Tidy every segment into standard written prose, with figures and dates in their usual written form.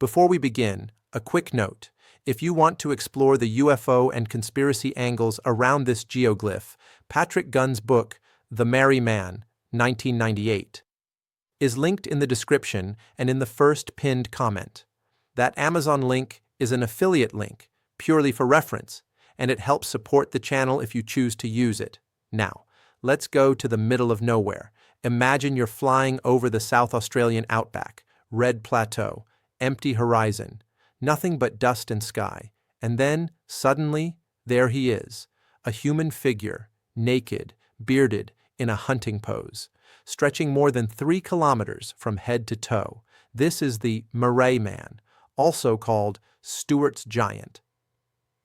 Before we begin, a quick note. If you want to explore the UFO and conspiracy angles around this geoglyph, Patrick Gunn's book, The Marree Man, 1998, is linked in the description and in the first pinned comment. That Amazon link is an affiliate link, purely for reference, and it helps support the channel if you choose to use it. Now, let's go to the middle of nowhere. Imagine you're flying over the South Australian Outback, red plateau, empty horizon, nothing but dust and sky. And then, suddenly, there he is, a human figure, naked, bearded, in a hunting pose, stretching more than 3 kilometers from head to toe. This is the Marree Man, also called Stewart's Giant.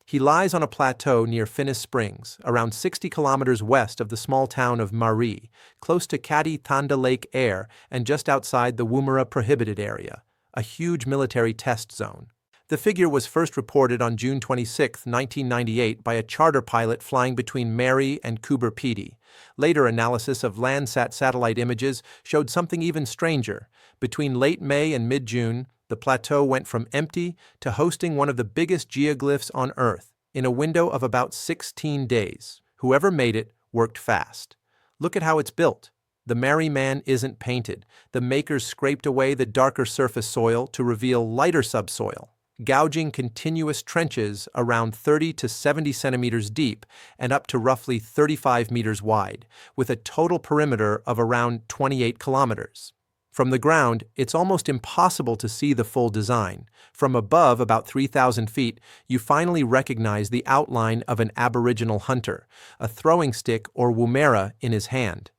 He lies on a plateau near Finnis Springs, around 60 kilometers west of the small town of Marree, close to Kati Thanda Lake Air and just outside the Woomera Prohibited Area, a huge military test zone. The figure was first reported on June 26, 1998 by a charter pilot flying between Marree and Coober Pedy. Later analysis of Landsat satellite images showed something even stranger. Between late May and mid-June, the plateau went from empty to hosting one of the biggest geoglyphs on Earth in a window of about 16 days. Whoever made it worked fast. Look at how it's built. The Marree Man isn't painted. The makers scraped away the darker surface soil to reveal lighter subsoil, gouging continuous trenches around 30 to 70 centimeters deep and up to roughly 35 meters wide, with a total perimeter of around 28 kilometers. From the ground, it's almost impossible to see the full design. From above, about 3,000 feet, you finally recognize the outline of an Aboriginal hunter, a throwing stick or Woomera in his hand.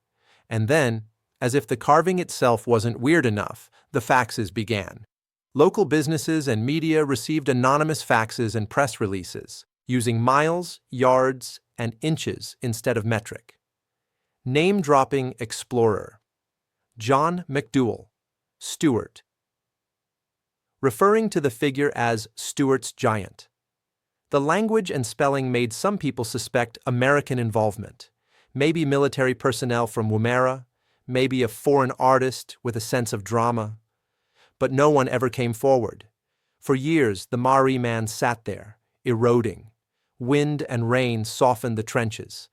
And then, as if the carving itself wasn't weird enough, the faxes began. Local businesses and media received anonymous faxes and press releases, using miles, yards, and inches instead of metric. Name-dropping explorer John McDowell, Stewart, referring to the figure as Stewart's Giant. The language and spelling made some people suspect American involvement, maybe military personnel from Woomera, maybe a foreign artist with a sense of drama. But no one ever came forward. For years, the Marree Man sat there, eroding. Wind and rain softened the trenches.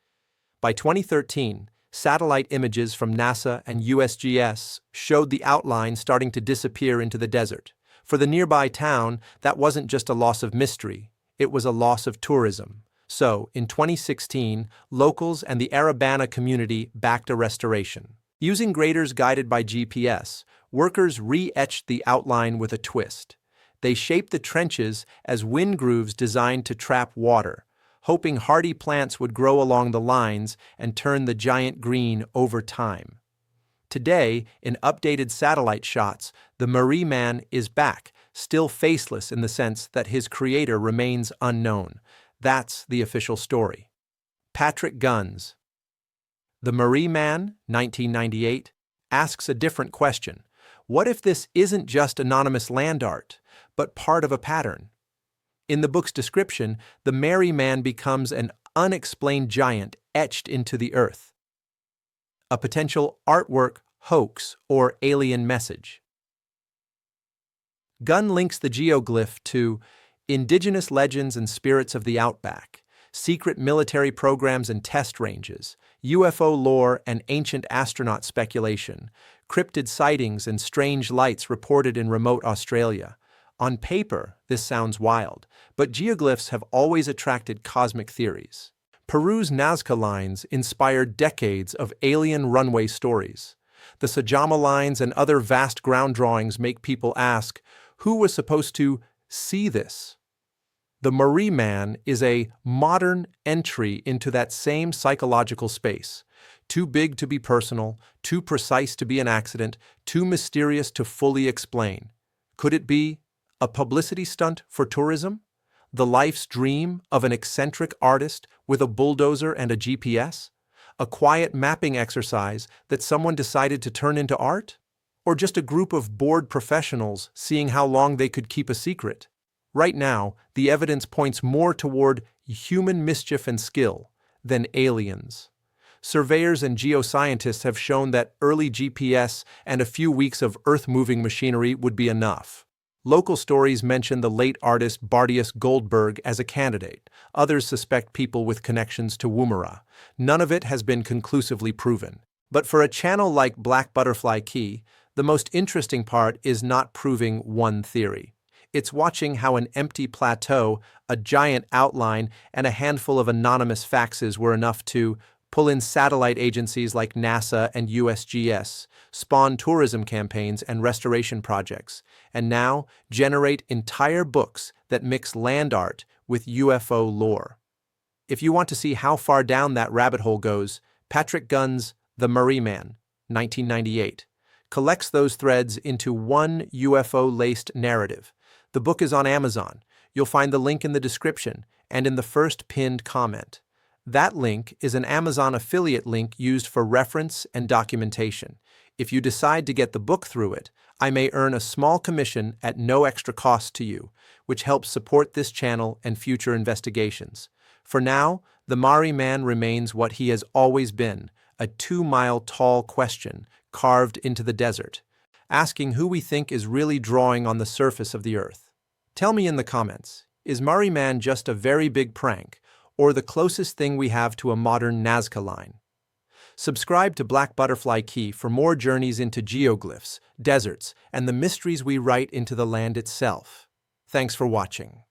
By 2013, satellite images from NASA and USGS showed the outline starting to disappear into the desert. For the nearby town, that wasn't just a loss of mystery, it was a loss of tourism. So, in 2016, locals and the Arabana community backed a restoration. Using graders guided by GPS, workers re-etched the outline with a twist. They shaped the trenches as wind grooves designed to trap water, hoping hardy plants would grow along the lines and turn the giant green over time. Today, in updated satellite shots, the Marree Man is back, still faceless in the sense that his creator remains unknown. That's the official story. Patrick Gunn's The Marree Man, 1998, asks a different question. What if this isn't just anonymous land art, but part of a pattern? In the book's description, the Marree Man becomes an unexplained giant etched into the earth, a potential artwork, hoax, or alien message. Gunn links the geoglyph to indigenous legends and spirits of the Outback, secret military programs and test ranges, UFO lore and ancient astronaut speculation, cryptid sightings and strange lights reported in remote Australia. On paper, this sounds wild, but geoglyphs have always attracted cosmic theories. Peru's Nazca lines inspired decades of alien runway stories. The Sajama lines and other vast ground drawings make people ask, who was supposed to see this? The Marree Man is a modern entry into that same psychological space. Too big to be personal, too precise to be an accident, too mysterious to fully explain. Could it be a publicity stunt for tourism? The life's dream of an eccentric artist with a bulldozer and a GPS? A quiet mapping exercise that someone decided to turn into art? Or just a group of bored professionals seeing how long they could keep a secret? Right now, the evidence points more toward human mischief and skill than aliens. Surveyors and geoscientists have shown that early GPS and a few weeks of earth-moving machinery would be enough. Local stories mention the late artist Bardius Goldberg as a candidate. Others suspect people with connections to Woomera. None of it has been conclusively proven. But for a channel like Black Butterfly Key, the most interesting part is not proving one theory. It's watching how an empty plateau, a giant outline, and a handful of anonymous faxes were enough to pull in satellite agencies like NASA and USGS, spawn tourism campaigns and restoration projects, and now generate entire books that mix land art with UFO lore. If you want to see how far down that rabbit hole goes, Patrick Gunn's The Marree Man, 1998, collects those threads into one UFO-laced narrative. The book is on Amazon. You'll find the link in the description and in the first pinned comment. That link is an Amazon affiliate link used for reference and documentation. If you decide to get the book through it, I may earn a small commission at no extra cost to you, which helps support this channel and future investigations. For now, the Marree Man remains what he has always been, a 2-mile-tall question carved into the desert, asking who we think is really drawing on the surface of the earth. Tell me in the comments, is Marree Man just a very big prank, or the closest thing we have to a modern Nazca line? Subscribe to Black Butterfly Key for more journeys into geoglyphs, deserts, and the mysteries we write into the land itself. Thanks for watching.